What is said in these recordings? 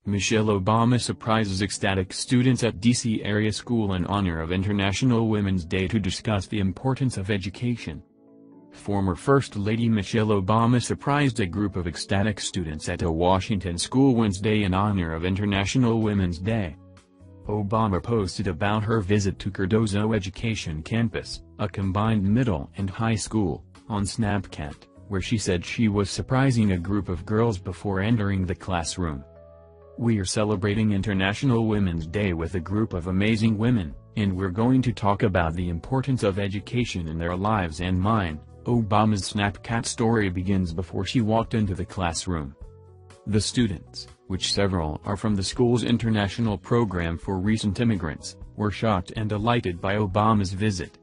Michelle Obama surprises ecstatic students at D.C. area school in honor of International Women's Day to discuss the importance of education. Former First Lady Michelle Obama surprised a group of ecstatic students at a Washington school Wednesday in honor of International Women's Day. Obama posted about her visit to Cardozo Education Campus, a combined middle and high school, on Snapchat, where she said she was surprising a group of girls before entering the classroom. "We are celebrating International Women's Day with a group of amazing women, and we're going to talk about the importance of education in their lives and mine." Obama's Snapchat story begins before she walked into the classroom. The students, which several are from the school's international program for recent immigrants, were shocked and delighted by Obama's visit.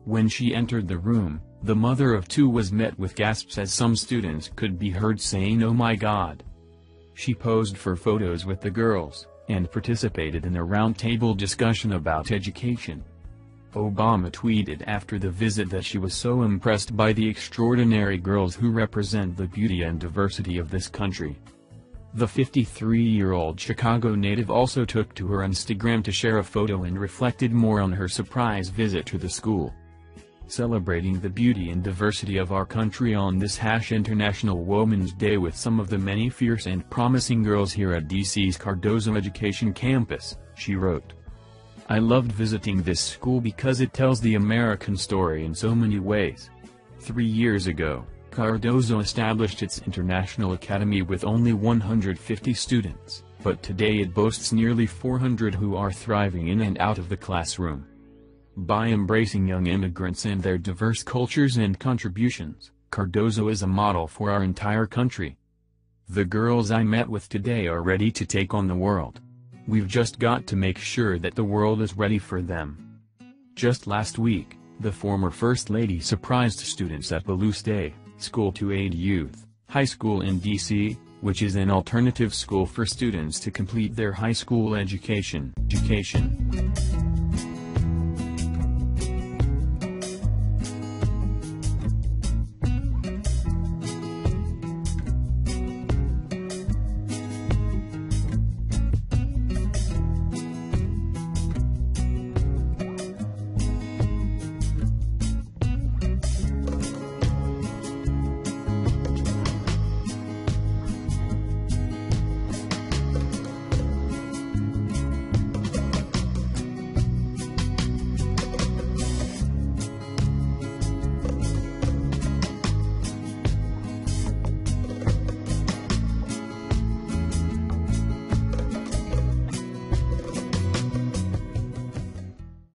When she entered the room, the mother of two was met with gasps as some students could be heard saying "Oh my God." She posed for photos with the girls, and participated in a roundtable discussion about education. Obama tweeted after the visit that she was so impressed by the extraordinary girls who represent the beauty and diversity of this country. The 53-year-old Chicago native also took to her Instagram to share a photo and reflected more on her surprise visit to the school. Celebrating the beauty and diversity of our country on this International Women's Day with some of the many fierce and promising girls here at DC's Cardozo Education Campus, she wrote. "I loved visiting this school because it tells the American story in so many ways. 3 years ago, Cardozo established its International Academy with only 150 students, but today it boasts nearly 400 who are thriving in and out of the classroom. By embracing young immigrants and their diverse cultures and contributions, Cardozo is a model for our entire country. The girls I met with today are ready to take on the world. We've just got to make sure that the world is ready for them." Just last week, the former First Lady surprised students at Ballouse Day, School to Aid Youth, High School in D.C., which is an alternative school for students to complete their high school education.